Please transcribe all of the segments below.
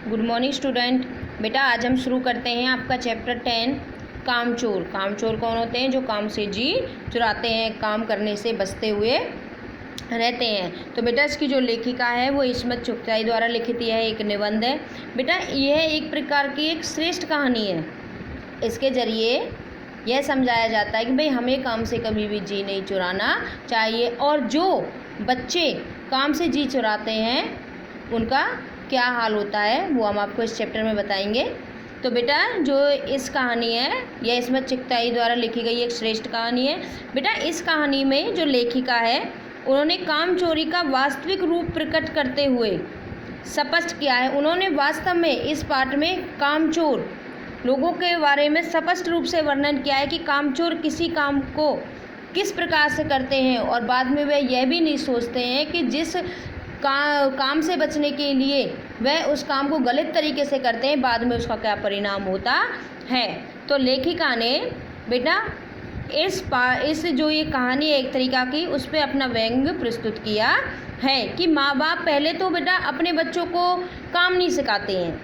Good morning student. बेटा आज हम शुरू करते हैं आपका चैप्टर 10 कामचोर। कामचोर कौन होते हैं? जो काम से जी चुराते हैं, काम करने से बचते हुए रहते हैं। तो बेटा इसकी जो लेखिका है वो इस्मत चुगताई द्वारा लिखित यह एक निबंध है। बेटा यह एक प्रकार की एक श्रेष्ठ कहानी है। इसके ज़रिए यह समझाया जाता है कि भाई हमें काम से कभी भी जी नहीं चुराना चाहिए, और जो बच्चे काम से जी चुराते हैं उनका क्या हाल होता है वो हम आपको इस चैप्टर में बताएंगे। तो बेटा जो इस कहानी है यह इस्मत चुगताई द्वारा लिखी गई एक श्रेष्ठ कहानी है। बेटा इस कहानी में जो लेखिका है उन्होंने काम चोरी का वास्तविक रूप प्रकट करते हुए स्पष्ट किया है। उन्होंने वास्तव में इस पाठ में कामचोर लोगों के बारे में स्पष्ट रूप से वर्णन किया है कि कामचोर किसी काम को किस प्रकार से करते हैं, और बाद में वे यह भी नहीं सोचते हैं कि जिस काम से बचने के लिए वह उस काम को गलत तरीके से करते हैं, बाद में उसका क्या परिणाम होता है। तो लेखिका ने बेटा इस जो ये कहानी है एक तरीका की, उस पर अपना व्यंग्य प्रस्तुत किया है कि माँ बाप पहले तो बेटा अपने बच्चों को काम नहीं सिखाते हैं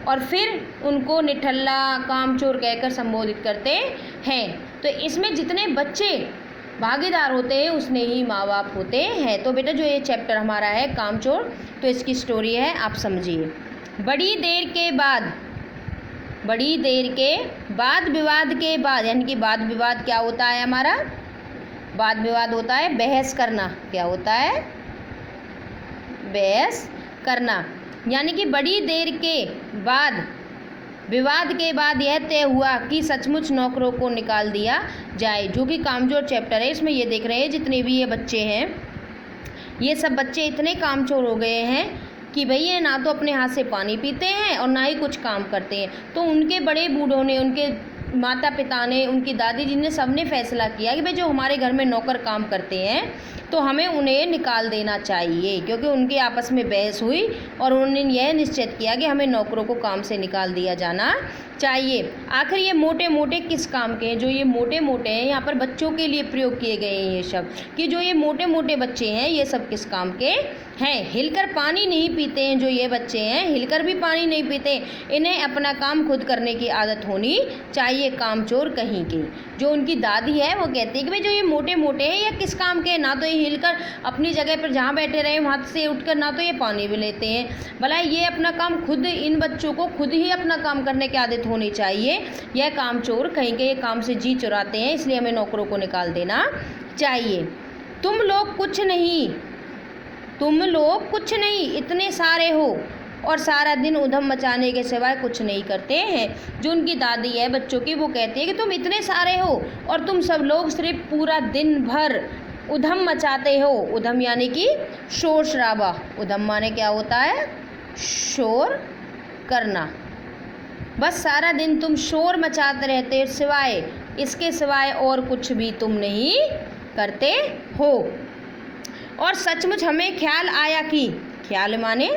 और फिर उनको निठल्ला कामचोर कहकर संबोधित करते हैं। तो इसमें जितने बच्चे भागीदार होते हैं उसने ही माँ बाप होते हैं। तो बेटा जो ये चैप्टर हमारा है कामचोर, तो इसकी स्टोरी है, आप समझिए। बड़ी देर के बाद विवाद के बाद, यानी कि वाद विवाद क्या होता है हमारा? वाद विवाद होता है बहस करना। क्या होता है? बहस करना। यानी कि बड़ी देर के बाद विवाद के बाद यह तय हुआ कि सचमुच नौकरों को निकाल दिया जाए, जो कि कामचोर चैप्टर है। इसमें ये देख रहे हैं जितने भी ये बच्चे हैं, ये सब बच्चे इतने कामचोर हो गए हैं कि भाई ये ना तो अपने हाथ से पानी पीते हैं और ना ही कुछ काम करते हैं। तो उनके बड़े बूढ़ों ने, उनके माता पिता ने, उनकी दादी जी ने, सबने फैसला किया कि भाई जो हमारे घर में नौकर काम करते हैं तो हमें उन्हें निकाल देना चाहिए, क्योंकि उनके आपस में बहस हुई और उन्होंने यह निश्चित किया कि हमें नौकरों को काम से निकाल दिया जाना चाहिए। आखिर ये मोटे मोटे किस काम के हैं? जो ये मोटे मोटे हैं यहाँ पर बच्चों के लिए प्रयोग किए गए हैं ये शब्द, कि जो ये मोटे मोटे बच्चे हैं ये सब किस काम के हैं? हिलकर पानी नहीं पीते हैं। जो ये बच्चे हैं हिलकर भी पानी नहीं पीते, इन्हें अपना काम खुद करने की आदत होनी चाहिए। कामचोर कहीं के। जो उनकी दादी है वो कहती है कि भाई जो ये मोटे मोटे हैं ये किस काम के हैं? ना तो ये हिलकर अपनी जगह पर जहाँ बैठे रहे वहाँ से उठकर ना तो ये पानी भी लेते हैं। भला ये अपना काम खुद, इन बच्चों को खुद ही अपना काम करने की आदत होनी चाहिए। यह कामचोर कहीं के, ये काम से जी चुराते हैं, इसलिए हमें नौकरों को निकाल देना चाहिए। तुम लोग कुछ नहीं इतने सारे हो और सारा दिन उधम मचाने के सिवाय कुछ नहीं करते हैं। जो उनकी दादी है बच्चों की, वो कहती है कि तुम इतने सारे हो और तुम सब लोग सिर्फ पूरा दिन भर उधम मचाते हो। उधम यानी कि शोर शराबा। उधम माने क्या होता है? शोर करना। बस सारा दिन तुम शोर मचाते रहते, इसके सिवाय और कुछ भी तुम नहीं करते हो। और सचमुच हमें ख्याल आया कि, ख्याल माने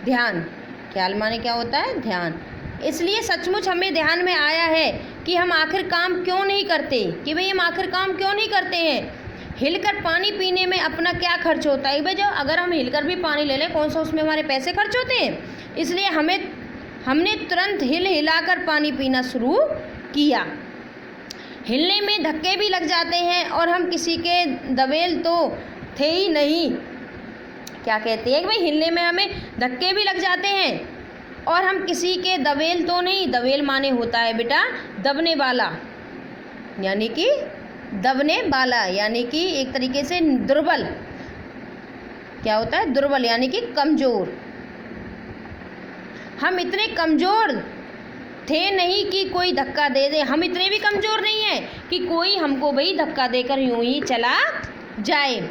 ध्यान, ख्याल माने क्या होता है? ध्यान। इसलिए सचमुच हमें ध्यान में आया है कि हम आखिर काम क्यों नहीं करते, कि भाई हम आखिर काम क्यों नहीं करते हैं। हिलकर पानी पीने में अपना क्या खर्च होता है? भाई जो अगर हम हिलकर भी पानी ले लें, कौन सा उसमें हमारे पैसे खर्च होते हैं? इसलिए हमने तुरंत हिलाकर पानी पीना शुरू किया। हिलने में धक्के भी लग जाते हैं और हम किसी के दबेल तो थे ही नहीं। क्या कहते हैं कि भाई हिलने में हमें धक्के भी लग जाते हैं और हम किसी के दबेल तो नहीं। दबेल माने होता है बेटा दबने वाला, यानी कि दबने वाला, यानी कि एक तरीके से दुर्बल। क्या होता है? दुर्बल यानी कि कमज़ोर। हम इतने कमज़ोर थे नहीं कि कोई धक्का दे दे। हम इतने भी कमज़ोर नहीं हैं कि कोई हमको भाई धक्का देकर यूं ही चला जाए।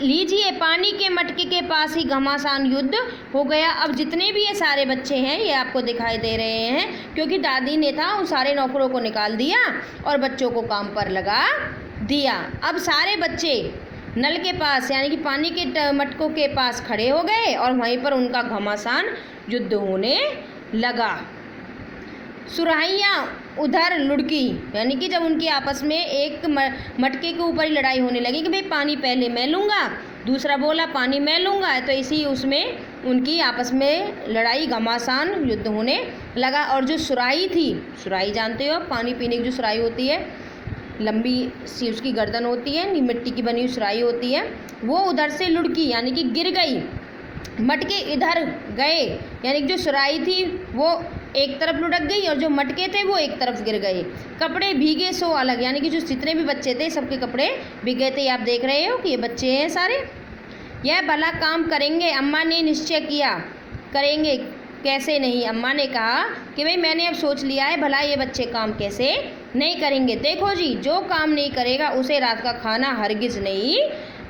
लीजिए, पानी के मटके के पास ही घमासान युद्ध हो गया। अब जितने भी ये सारे बच्चे हैं ये आपको दिखाई दे रहे हैं, क्योंकि दादी ने था उन सारे नौकरों को निकाल दिया और बच्चों को काम पर लगा दिया। अब सारे बच्चे नल के पास, यानी कि पानी के मटकों के पास खड़े हो गए और वहीं पर उनका घमासान युद्ध होने लगा। सुराहियाँ उधर लुढ़की, यानी कि जब उनकी आपस में एक मटके के ऊपर ही लड़ाई होने लगी कि भाई पानी पहले मैं लूँगा दूसरा बोला पानी मैं लूँगा, तो इसी उसमें उनकी आपस में लड़ाई घमासान युद्ध होने लगा। और जो सुराही थी, सुराही जानते हो पानी पीने की जो सुराही होती है, लंबी सी उसकी गर्दन होती है, मिट्टी की बनी हुई सुराही होती है, वो उधर से लुढ़की यानी कि गिर गई। मटके इधर गए यानी कि जो सुराही थी वो एक तरफ लुढ़क गई और जो मटके थे वो एक तरफ गिर गए। कपड़े भीगे सो अलग, यानी कि जो जितने भी बच्चे थे सबके कपड़े भीग गए थे। आप देख रहे हो कि ये बच्चे हैं सारे। यह भला काम करेंगे, अम्मा ने निश्चय किया। करेंगे कैसे नहीं, अम्मा ने कहा कि भाई मैंने अब सोच लिया है, भला ये बच्चे काम कैसे नहीं करेंगे। देखो जी, जो काम नहीं करेगा उसे रात का खाना हरगिज़ नहीं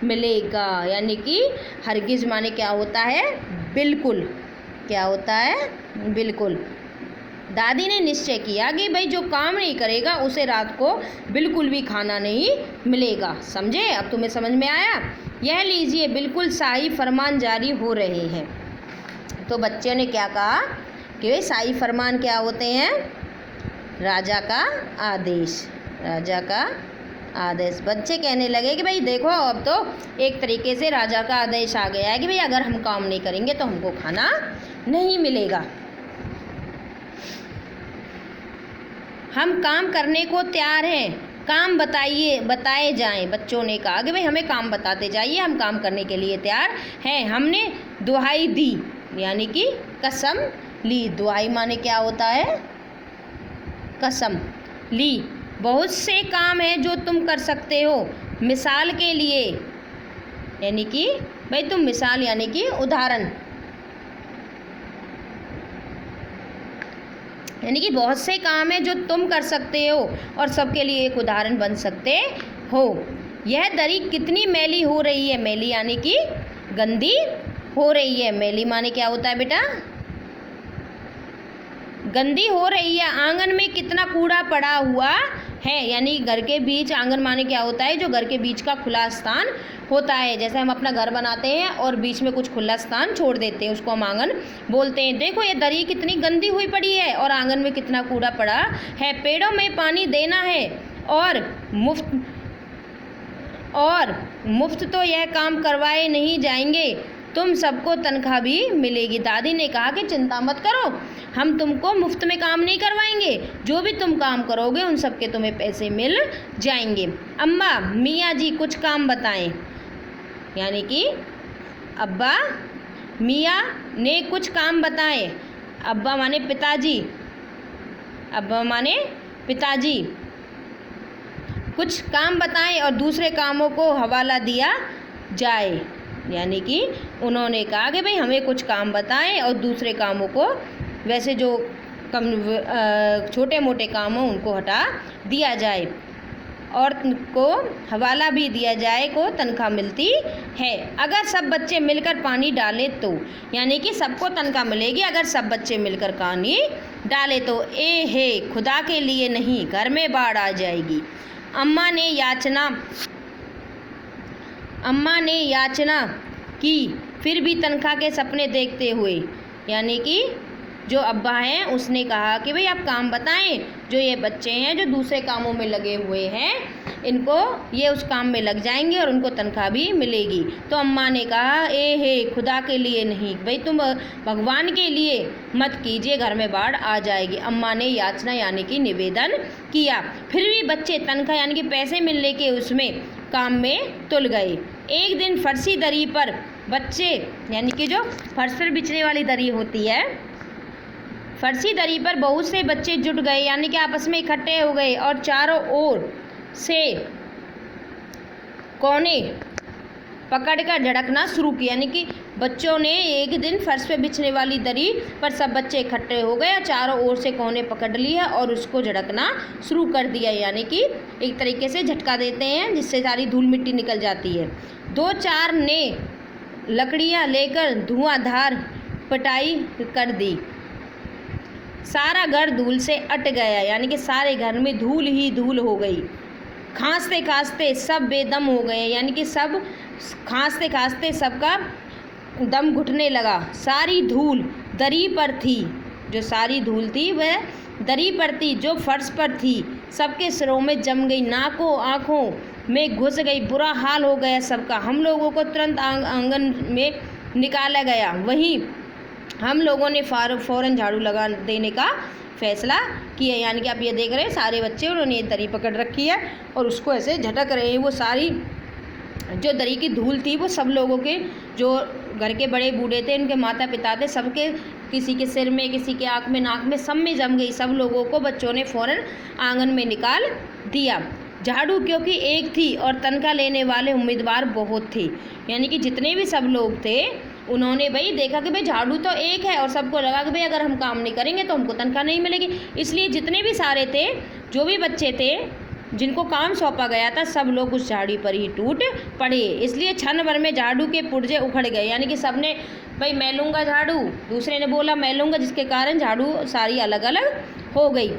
मिलेगा। यानी कि हरगिज़ माने क्या होता है, बिल्कुल। क्या होता है, बिल्कुल। दादी ने निश्चय किया कि भाई जो काम नहीं करेगा उसे रात को बिल्कुल भी खाना नहीं मिलेगा। समझे? अब तुम्हें समझ में आया? यह लीजिए, बिल्कुल शाही फरमान जारी हो रहे हैं। तो बच्चों ने क्या कहा कि भाई शाही फरमान क्या होते हैं, राजा का आदेश। राजा का आदेश। बच्चे कहने लगे कि भाई देखो अब तो एक तरीके से राजा का आदेश आ गया है कि भाई अगर हम काम नहीं करेंगे तो हमको खाना नहीं मिलेगा। हम काम करने को तैयार हैं, काम बताए जाएं। बच्चों ने कहा कि भाई हमें काम बताते जाइए, हम काम करने के लिए तैयार हैं। हमने दुहाई दी यानी कि कसम ली। दुहाई माने क्या होता है, कसम ली। बहुत से काम हैं जो तुम कर सकते हो, मिसाल के लिए, यानी कि भाई तुम मिसाल यानी कि उदाहरण, यानी कि बहुत से काम हैं जो तुम कर सकते हो और सबके लिए एक उदाहरण बन सकते हो। यह दरी कितनी मैली हो रही है, मैली यानी कि गंदी हो रही है। मैली माने क्या होता है बेटा, गंदी हो रही है। आंगन में कितना कूड़ा पड़ा हुआ है, यानी घर के बीच, आंगन माने क्या होता है, जो घर के बीच का खुला स्थान होता है। जैसे हम अपना घर बनाते हैं और बीच में कुछ खुला स्थान छोड़ देते हैं, उसको हम आंगन बोलते हैं। देखो ये दरी कितनी गंदी हुई पड़ी है और आंगन में कितना कूड़ा पड़ा है। पेड़ों में पानी देना है और मुफ्त तो यह काम करवाए नहीं जाएंगे, तुम सबको तनख्वाह भी मिलेगी। दादी ने कहा कि चिंता मत करो, हम तुमको मुफ्त में काम नहीं करवाएंगे, जो भी तुम काम करोगे उन सब के तुम्हें पैसे मिल जाएंगे। अम्मा मियाँ जी कुछ काम बताएं, यानी कि अब्बा मियाँ ने कुछ काम बताएं। अब्बा माने पिताजी, अब्बा माने पिताजी कुछ काम बताएं और दूसरे कामों को हवाला दिया जाए। यानी कि उन्होंने कहा कि भाई हमें कुछ काम बताएं और दूसरे कामों को, वैसे जो कम छोटे मोटे काम हों उनको हटा दिया जाए और को हवाला भी दिया जाए, को तनख्वाह मिलती है। अगर सब बच्चे मिलकर पानी डालें तो, यानी कि सबको तनख्वाह मिलेगी अगर सब बच्चे मिलकर पानी डाले तो। ए हे खुदा के लिए नहीं, घर में बाढ़ आ जाएगी। अम्मा ने याचना की, फिर भी तनख्वाह के सपने देखते हुए। यानी कि जो अब्बा हैं उसने कहा कि भाई आप काम बताएं, जो ये बच्चे हैं जो दूसरे कामों में लगे हुए हैं, इनको ये उस काम में लग जाएंगे और उनको तनख्वाह भी मिलेगी। तो अम्मा ने कहा ए हे खुदा के लिए नहीं, भाई तुम भगवान के लिए मत कीजिए, घर में बाढ़ आ जाएगी। अम्मा ने याचना यानी कि निवेदन किया, फिर भी बच्चे तनख्वाह यानी कि पैसे मिलने के उसमें काम में तुल गए। एक दिन फर्शी दरी पर बच्चे, यानी कि जो फर्श पर बिछने वाली दरी होती है, फर्शी दरी पर बहुत से बच्चे जुट गए, यानी कि आपस में इकट्ठे हो गए और चारों ओर से कोने पकड़कर झड़कना शुरू किया। यानी कि बच्चों ने एक दिन फर्श पे बिछने वाली दरी पर सब बच्चे इकट्ठे हो गए और चारों ओर से कोने पकड़ लिया और उसको झड़कना शुरू कर दिया। यानी कि एक तरीके से झटका देते हैं जिससे सारी धूल मिट्टी निकल जाती है। दो चार ने लकड़ियाँ लेकर धुआंधार पिटाई कर दी। सारा घर धूल से अट गया, यानी कि सारे घर में धूल ही धूल हो गई। खांसते खांसते सब बेदम हो गए, यानी कि सब खांसते खांसते सबका दम घुटने लगा। सारी धूल दरी पर थी, जो सारी धूल थी वह दरी पर थी, जो फर्श पर थी, सबके सिरों में जम गई। नाकों आँखों में घुस गई। बुरा हाल हो गया सबका। हम लोगों को तुरंत आंगन में निकाला गया। वहीं हम लोगों ने फ़ौरन झाड़ू लगा देने का फैसला किया। यानी कि आप ये देख रहे हैं सारे बच्चे उन्होंने ये दरी पकड़ रखी है और उसको ऐसे झटक रहे हैं। वो सारी जो दरी की धूल थी वो सब लोगों के, जो घर के बड़े बूढ़े थे, उनके माता पिता थे, सबके, किसी के सिर में, किसी के आँख में, नाक में, सब में जम गई। सब लोगों को बच्चों ने फ़ौरन आंगन में निकाल दिया। झाड़ू क्योंकि एक थी और तनख्वाह लेने वाले उम्मीदवार बहुत थे। यानी कि जितने भी सब लोग थे उन्होंने भाई देखा कि भाई झाड़ू तो एक है और सबको लगा कि भाई अगर हम काम नहीं करेंगे तो हमको तनख्वाह नहीं मिलेगी। इसलिए जितने भी सारे थे, जो भी बच्चे थे जिनको काम सौंपा गया था, सब लोग उस झाड़ू पर ही टूट पड़े। इसलिए क्षण भर में झाड़ू के पुर्जे उखड़ गए। यानी कि सब ने भाई मैं लूँगा झाड़ू, दूसरे ने बोला मैं लूँगा, जिसके कारण झाड़ू सारी अलग अलग हो गई।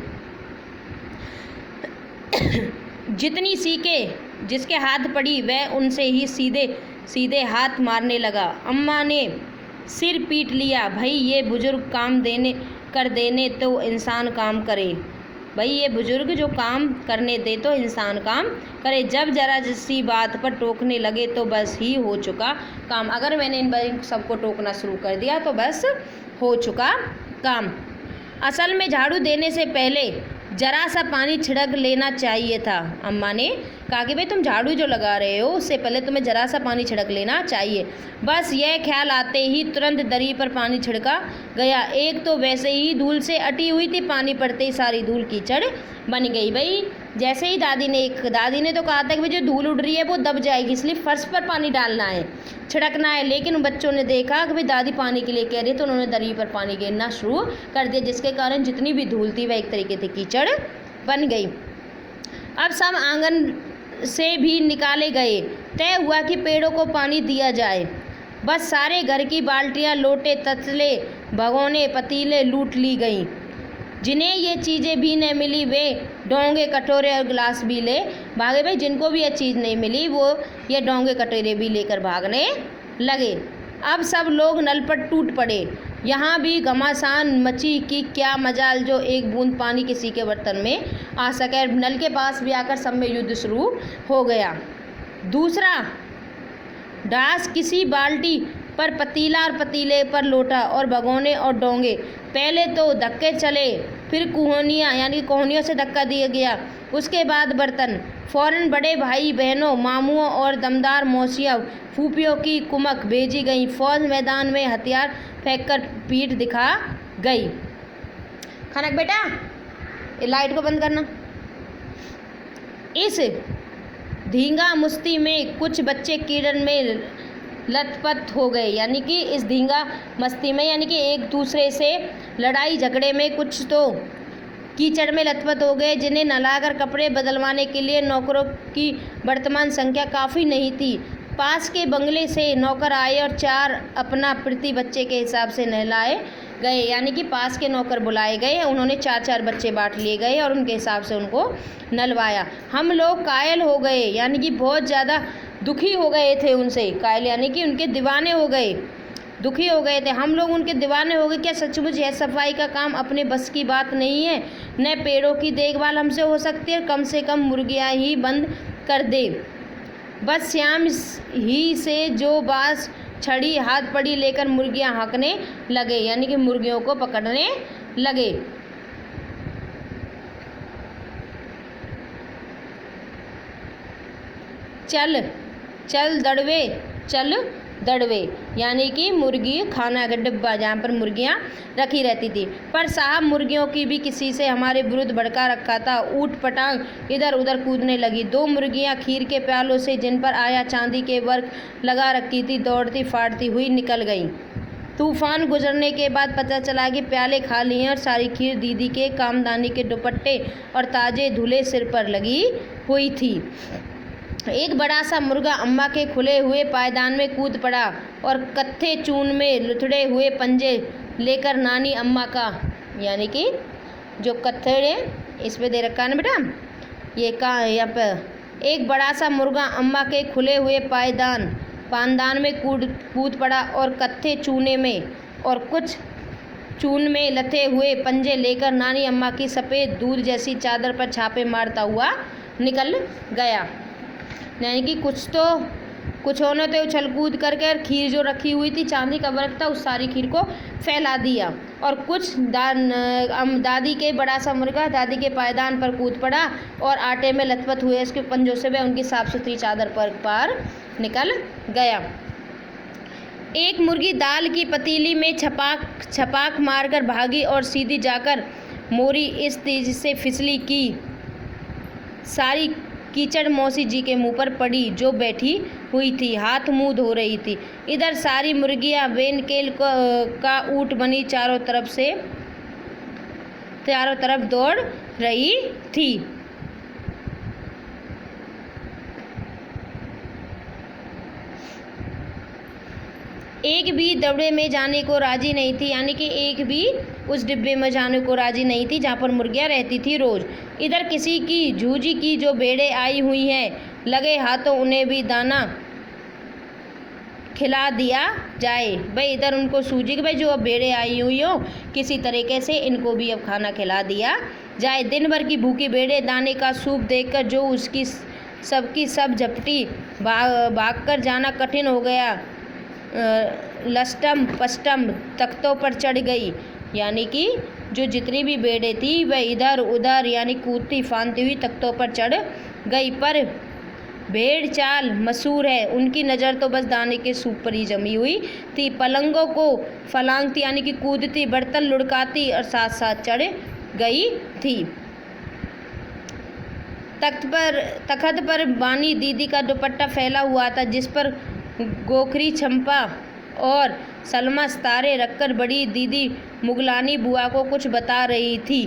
जितनी सीखे जिसके हाथ पड़ी वह उनसे ही सीधे सीधे हाथ मारने लगा। अम्मा ने सिर पीट लिया। भाई ये बुजुर्ग काम कर देने तो इंसान काम करे। भाई ये बुजुर्ग जो काम करने दे तो इंसान काम करे। जब जरा सी बात पर टोकने लगे तो बस ही हो चुका काम। अगर मैंने इन भाई सबको टोकना शुरू कर दिया तो बस हो चुका काम। असल में झाड़ू देने से पहले जरा सा पानी छिड़क लेना चाहिए था। अम्मा ने कहा कि भाई तुम झाड़ू जो लगा रहे हो उससे पहले तुम्हें जरा सा पानी छिड़क लेना चाहिए। बस यह ख्याल आते ही तुरंत दरी पर पानी छिड़का गया। एक तो वैसे ही धूल से अटी हुई थी, पानी पड़ते ही सारी धूल कीचड़ बन गई। भाई जैसे ही दादी ने तो कहा था कि भाई जो धूल उड़ रही है वो दब जाएगी, इसलिए फर्श पर पानी डालना है, छिड़कना है। लेकिन बच्चों ने देखा कि भाई दादी पानी के लिए कह रही है तो उन्होंने दरी पर पानी गिरना शुरू कर दिया, जिसके कारण जितनी भी धूल थी वह एक तरीके से कीचड़ बन गई। अब सब आंगन से भी निकाले गए। तय हुआ कि पेड़ों को पानी दिया जाए। बस सारे घर की बाल्टियां, लोटे, तसले, भगोने, पतीले लूट ली गईं। जिन्हें ये चीज़ें भी नहीं मिली वे डोंगे, कटोरे और गिलास भी ले भागे। भाई जिनको भी ये चीज़ नहीं मिली वो ये डोंगे कटोरे भी लेकर भागने लगे। अब सब लोग नल पर टूट पड़े। यहाँ भी घमासान मची कि क्या मजाल जो एक बूंद पानी किसी के बर्तन में आ सके। नल के पास भी आकर सब में युद्ध शुरू हो गया। दूसरा डास किसी बाल्टी पर पतीला और पतीले पर लोटा और भगोने और डोंगे। पहले तो धक्के चले, फिर कुहनियाँ यानी कोहनियों से धक्का दिया गया, उसके बाद बर्तन। फ़ौरन बड़े भाई बहनों, मामुओं और दमदार मौसियों, फूफियों की कुमक भेजी गई। फौज मैदान में हथियार फेंककर पीठ दिखा गई। खनक बेटा ये लाइट को बंद करना। इस धींगा मुश्ती में कुछ बच्चे कीड़न में लथपथ हो गए। यानी कि इस धींगा मस्ती में यानी कि एक दूसरे से लड़ाई झगड़े में कुछ तो कीचड़ में लथपथ हो गए, जिन्हें नहलाकर कपड़े बदलवाने के लिए नौकरों की वर्तमान संख्या काफ़ी नहीं थी। पास के बंगले से नौकर आए और 4 अपना प्रति बच्चे के हिसाब से नहलाए गए। यानी कि पास के नौकर बुलाए गए, उन्होंने 4-4 बच्चे बांट लिए गए और उनके हिसाब से उनको नहलवाया। हम लोग कायल हो गए, यानी कि बहुत ज़्यादा दुखी हो गए थे उनसे। कायल यानी कि उनके दीवाने हो गए, दुखी हो गए थे। हम लोग उनके दीवाने हो गए। क्या सचमुच यह सफाई का काम अपने बस की बात नहीं है? न पेड़ों की देखभाल हमसे हो सकती है, कम से कम मुर्गियाँ ही बंद कर दे। बस श्याम ही से जो बाँस, छड़ी, हाथ पड़ी लेकर मुर्गियाँ हाँकने लगे, यानी कि मुर्गियों को पकड़ने लगे। चल चल दड़वे, चल दड़वे, यानी कि मुर्गी खाना का डिब्बा जहाँ पर मुर्गियाँ रखी रहती थी। पर साहब मुर्गियों की भी किसी से हमारे विरुद्ध भड़का रखा था। ऊट पटांग इधर उधर कूदने लगी। 2 मुर्गियाँ खीर के प्यालों से जिन पर आया चांदी के वर्क लगा रखी थी दौड़ती फाड़ती हुई निकल गईं। तूफान गुजरने के बाद पता चला कि प्याले खाली हैं और सारी खीर दीदी के कामदानी के दुपट्टे और ताजे धुले सिर पर लगी हुई थी। एक बड़ा सा मुर्गा अम्मा के खुले हुए पायदान में कूद पड़ा और कत्थे चून में लुथड़े हुए पंजे लेकर नानी अम्मा का, यानी कि जो कत्थड़े इस पे दे रखा है ना बेटा, ये का यहाँ पर एक बड़ा सा मुर्गा अम्मा के खुले हुए पायदान में कूद पड़ा और कत्थे चूने में और कुछ चून में लथे हुए पंजे लेकर नानी अम्मा की सफ़ेद दूध जैसी चादर पर छापे मारता हुआ निकल गया। यानी कि कुछ होने तो उछल कूद करके खीर जो रखी हुई थी, चांदी का वर्क था, उस सारी खीर को फैला दिया। और कुछ दादी के बड़ा सा मुर्गा दादी के पायदान पर कूद पड़ा और आटे में लथपथ हुए उसके पंजों से वह उनकी साफ सुथरी चादर पर पार निकल गया। एक मुर्गी दाल की पतीली में छपाक मारकर भागी और सीधी जाकर मोरी इस तेजी से फिसली कि सारी कीचड़ मौसी जी के मुंह पर पड़ी, जो बैठी हुई थी, हाथ मुंह धो रही थी। इधर सारी मुर्गियां बेनकेल का ऊँट बनी चारों तरफ दौड़ रही थी। एक भी दौड़े में जाने को राजी नहीं थी, यानी कि एक भी उस डिब्बे में जाने को राजी नहीं थी जहाँ पर मुर्गियाँ रहती थी रोज। इधर किसी की जूझी की जो भेड़ें आई हुई हैं, लगे हाथों उन्हें भी दाना खिला दिया जाए। भाई इधर उनको सूझी कि भाई जो अब भेड़ें आई हुई हो, किसी तरीके से इनको भी अब खाना खिला दिया जाए। दिन भर की भूखी भेड़ें दाने का सूप देखकर जो उसकी सबकी सब झपटी भाग कर जाना कठिन हो गया, लस्टम पस्टम तख्तों पर चढ़ गई। यानी कि जो जितनी भी भेड़ें थी वह इधर उधर यानी कूदती फांदती हुई तख्तों पर चढ़ गई। पर भेड़ चाल मशहूर है, उनकी नज़र तो बस दाने के सूप पर ही जमी हुई थी। पलंगों को फलांगती यानी कि कूदती, बर्तन लुढ़काती और साथ साथ चढ़ गई थी। तख्त पर बानी दीदी का दुपट्टा फैला हुआ था, जिस पर गोखरी चंपा और सलमा सितारे रखकर बड़ी दीदी मुगलानी बुआ को कुछ बता रही थी।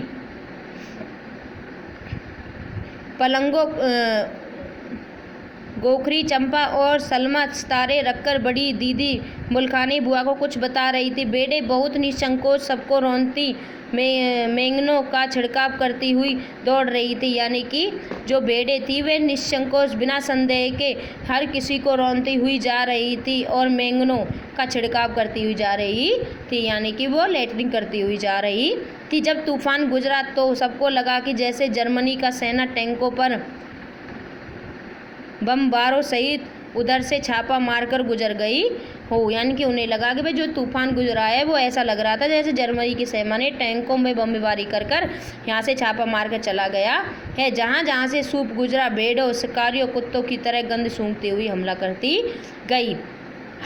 गोखरी चंपा और सलमा सितारे रखकर बड़ी दीदी मुल्खानी बुआ को कुछ बता रही थी। भेड़ें बहुत निसंकोच सबको रौंदती मेंगनों का छिड़काव करती हुई दौड़ रही थी। यानी कि जो भेड़ें थी वे निसंकोच बिना संदेह के हर किसी को रौंदती हुई जा रही थी और मेंगनों का छिड़काव करती हुई जा रही थी, यानी कि वो लैट्रिन करती हुई जा रही थी। जब तूफान गुजरा तो सबको लगा कि जैसे जर्मनी का सेना टैंकों पर बमबारों सहित उधर से छापा मारकर गुजर गई हो। यानी कि उन्हें लगा कि भाई जो तूफान गुजरा है वो ऐसा लग रहा था जैसे जर्मनी की सेना ने टैंकों में बमबारी कर यहाँ से छापा मारकर चला गया है। जहाँ जहाँ से सूप गुजरा, भेड़ों शिकारियों कुत्तों की तरह गंध सूंघती हुई हमला करती गई।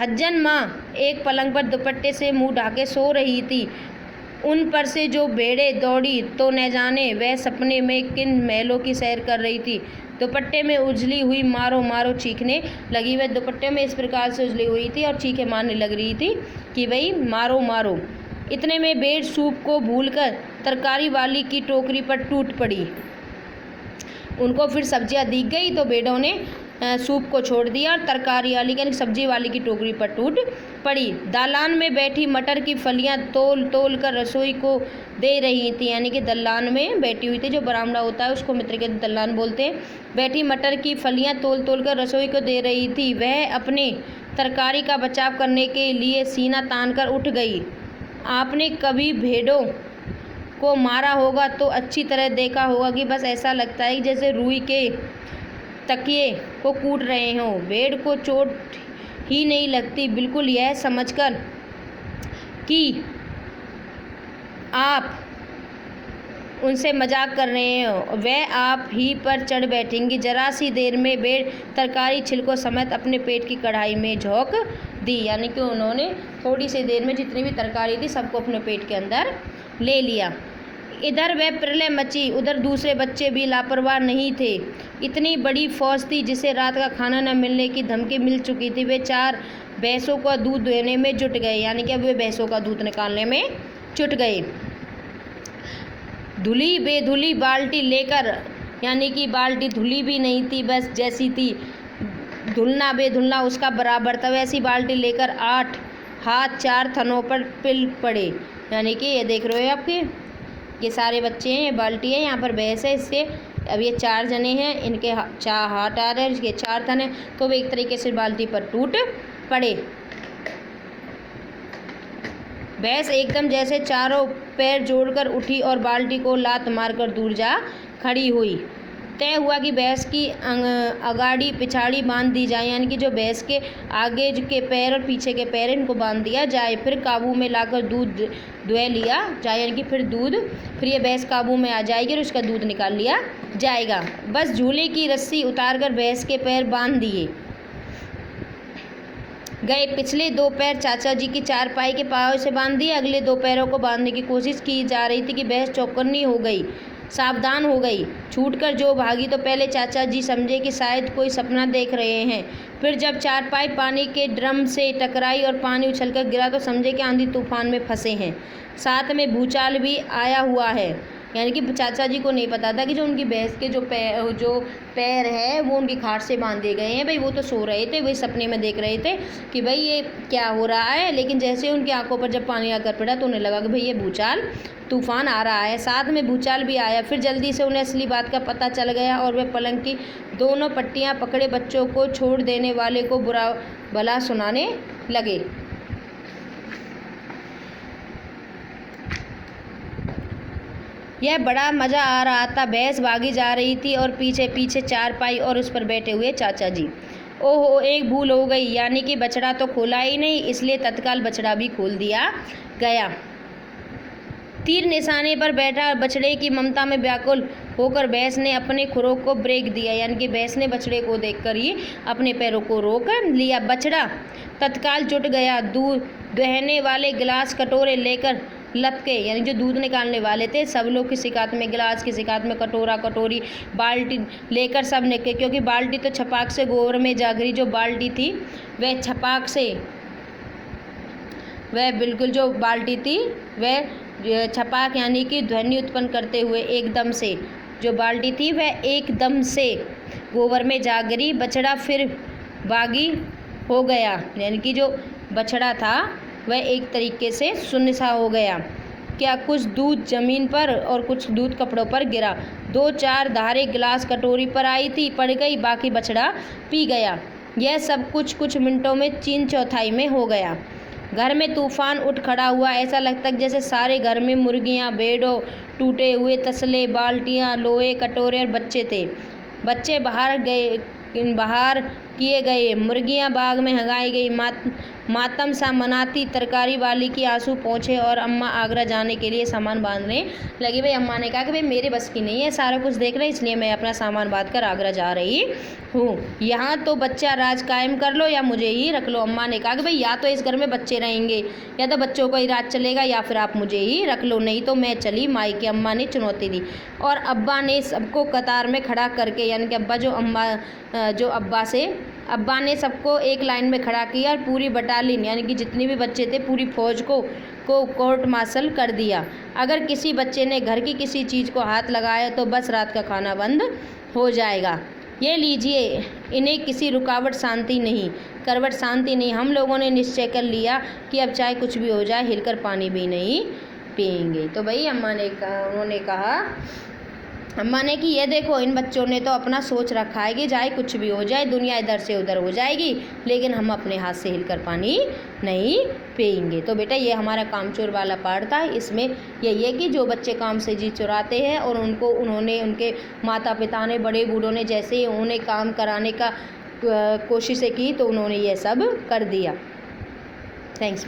हज्जन माँ एक पलंग पर दुपट्टे से मुँह ढाके सो रही थी। उन पर से जो भेड़ें दौड़ी तो न जाने वह सपने में किन महलों की सैर कर रही थी। दुपट्टे में उजली हुई मारो मारो चीखने लगी। वह दुपट्टे में इस प्रकार से उजली हुई थी और चीखें मारने लग रही थी कि भाई मारो मारो। इतने में भेड़ सूप को भूलकर तरकारी वाली की टोकरी पर टूट पड़ी। उनको फिर सब्जियां दिख गई तो भेड़ों ने सूप को छोड़ दिया और तरकारी वाली यानी सब्जी वाली की टोकरी पर टूट पड़ी। दालान में बैठी मटर की फलियां तोल तोल कर रसोई को दे रही थी। यानी कि दलान में बैठी हुई थी, जो बरामदा होता है उसको मित्र के दलान बोलते हैं। बैठी मटर की फलियां तोल तोल कर रसोई को दे रही थी। वह अपने तरकारी का बचाव करने के लिए सीना तान कर उठ गई। आपने कभी भेड़ों को मारा होगा तो अच्छी तरह देखा होगा कि बस ऐसा लगता है जैसे रुई के तकिए को कूट रहे हों। भेड़ को चोट ही नहीं लगती, बिल्कुल यह समझकर कि आप उनसे मजाक कर रहे हो वह आप ही पर चढ़ बैठेंगी। जरा सी देर में भेड़ तरकारी छिलकों समेत अपने पेट की कढ़ाई में झोंक दी। यानी कि उन्होंने थोड़ी सी देर में जितनी भी तरकारी थी सबको अपने पेट के अंदर ले लिया। इधर वह प्रलय मची, उधर दूसरे बच्चे भी लापरवाह नहीं थे। इतनी बड़ी फौज थी जिसे रात का खाना न मिलने की धमकी मिल चुकी थी। वे 4 भैंसों का दूध देने में जुट गए। यानी कि अब वे भैंसों का दूध निकालने में जुट गए। धुली बेधुली बाल्टी लेकर, यानी कि बाल्टी धुली भी नहीं थी, बस जैसी थी धुलना बेधुलना उसका बराबर था, वैसी बाल्टी लेकर 8 हाथ 4 थनों पर पिल पड़े। यानी कि ये देख रहे हो आपके ये सारे बच्चे हैं, ये बाल्टी है, यहाँ पर भैंस है, इससे अब ये 4 जने हैं, इनके 4 हाथ आ रहे हैं, इसके 4 थन हैं, तो वे एक तरीके से बाल्टी पर टूट पड़े। भैंस एकदम जैसे चारों पैर जोड़कर उठी और बाल्टी को लात मारकर दूर जा खड़ी हुई। तय हुआ कि भैंस की अगाड़ी पिछाड़ी बांध दी जाए, यानी कि जो भैंस के आगे के पैर और पीछे के पैर इनको बांध दिया जाए। फिर काबू में लाकर दूध दुह लिया जाए, यानी कि फिर ये भैंस काबू में आ जाएगी और उसका दूध निकाल लिया जाएगा। बस झूले की रस्सी उतारकर भैंस के पैर बांध दिए गए। पिछले 2 पैर चाचा जी की चारपाई के पाँव से बांध दिए। अगले 2 पैरों को बांधने की कोशिश की जा रही थी कि भैंस चौकन्नी हो गई, सावधान हो गई, छूटकर जो भागी तो पहले चाचा जी समझे कि शायद कोई सपना देख रहे हैं। फिर जब चारपाई पानी के ड्रम से टकराई और पानी उछलकर गिरा तो समझे कि आंधी तूफान में फंसे हैं, साथ में भूचाल भी आया हुआ है। यानी कि चाचा जी को नहीं पता था कि जो उनकी भैंस के जो पैर है वो उनकी खाट से बांध दिए गए हैं। भाई वो तो सो रहे थे, वही सपने में देख रहे थे कि भाई ये क्या हो रहा है, लेकिन जैसे उनकी आंखों पर जब पानी आकर पड़ा तो उन्हें लगा कि भाई ये भूचाल तूफान आ रहा है, साथ में भूचाल भी आया। फिर जल्दी से उन्हें असली बात का पता चल गया और वे पलंग की दोनों पट्टियाँ पकड़े बच्चों को छोड़ देने वाले को बुरा भला सुनाने लगे। यह बड़ा मज़ा आ रहा था। भैंस भागी जा रही थी और पीछे पीछे चारपाई और उस पर बैठे हुए चाचा जी। ओहो, एक भूल हो गई, यानी कि बछड़ा तो खोला ही नहीं, इसलिए तत्काल बछड़ा भी खोल दिया गया। तीर निशाने पर बैठा बछड़े की ममता में व्याकुल होकर भैंस ने अपने खुरों को ब्रेक दिया, यानी कि भैंस ने बछड़े को देखकर ही अपने पैरों को रोक लिया। बछड़ा तत्काल जुट गया। दूध दुहने वाले गिलास कटोरे लेकर लपके, यानी जो दूध निकालने वाले थे सब लोग किसी हाथ में गिलास, किसी हाथ में कटोरा, कटोरी, बाल्टी लेकर सब निकले, क्योंकि बाल्टी तो छपाक से गोबर में जा गिरी। जो बाल्टी थी वह छपाक से, वह बिल्कुल जो बाल्टी थी वह छपाक यानी कि ध्वनि उत्पन्न करते हुए एकदम से, जो बाल्टी थी वह एकदम से गोबर में जा गिरी। बछड़ा फिर बागी हो गया, यानी कि जो बछड़ा था वह एक तरीके से शून्य सा हो गया। क्या कुछ दूध ज़मीन पर और कुछ दूध कपड़ों पर गिरा। 2-4 धारें गिलास कटोरी पर आई थी, पड़ गई, बाकी बछड़ा पी गया। यह सब कुछ मिनटों में 3/4 में हो गया। घर में तूफान उठ खड़ा हुआ। ऐसा लगता जैसे सारे घर में मुर्गियाँ, भेड़ों, टूटे हुए तसले, बाल्टियाँ, लोहे, कटोरे और बच्चे थे। बच्चे बाहर किए गए, मुर्गियाँ बाग में हगाई गई। मातम सा मनाती तरकारी वाली की आंसू पहुँचे और अम्मा आगरा जाने के लिए सामान बांधने लगी। भाई अम्मा ने कहा कि भाई मेरे बस की नहीं है सारा कुछ देख रहे, इसलिए मैं अपना सामान बांध कर आगरा जा रही हूँ। यहाँ तो बच्चा राज कायम कर लो या मुझे ही रख लो। अम्मा ने कहा कि भाई या तो इस घर में बच्चे रहेंगे या तो बच्चों का ही राज चलेगा, या फिर आप मुझे ही रख लो, नहीं तो मैं चली मायके। अम्मा ने चुनौती दी और अब्बा ने सबको कतार में खड़ा करके, यानी कि अब्बा ने सबको एक लाइन में खड़ा किया और पूरी बटालियन, यानी कि जितने भी बच्चे थे पूरी फौज को कोर्ट मार्शल कर दिया। अगर किसी बच्चे ने घर की किसी चीज़ को हाथ लगाया तो बस रात का खाना बंद हो जाएगा। ये लीजिए, इन्हें किसी रुकावट शांति नहीं, करवट शांति नहीं। हम लोगों ने निश्चय कर लिया कि अब चाहे कुछ भी हो जाए हिलकर पानी भी नहीं पिएंगे। तो भाई उन्होंने कहा अम्मा ने कि ये देखो, इन बच्चों ने तो अपना सोच रखा है कि चाहे कुछ भी हो जाए, दुनिया इधर से उधर हो जाएगी, लेकिन हम अपने हाथ से हिलकर पानी नहीं पिएंगे। तो बेटा ये हमारा कामचोर वाला पार्ट था। इसमें यही है कि जो बच्चे काम से जी चुराते हैं और उन्होंने उनके माता पिता ने, बड़े बूढ़ों ने जैसे ही उन्हें काम कराने का कोशिशें की तो उन्होंने ये सब कर दिया। थैंक्स।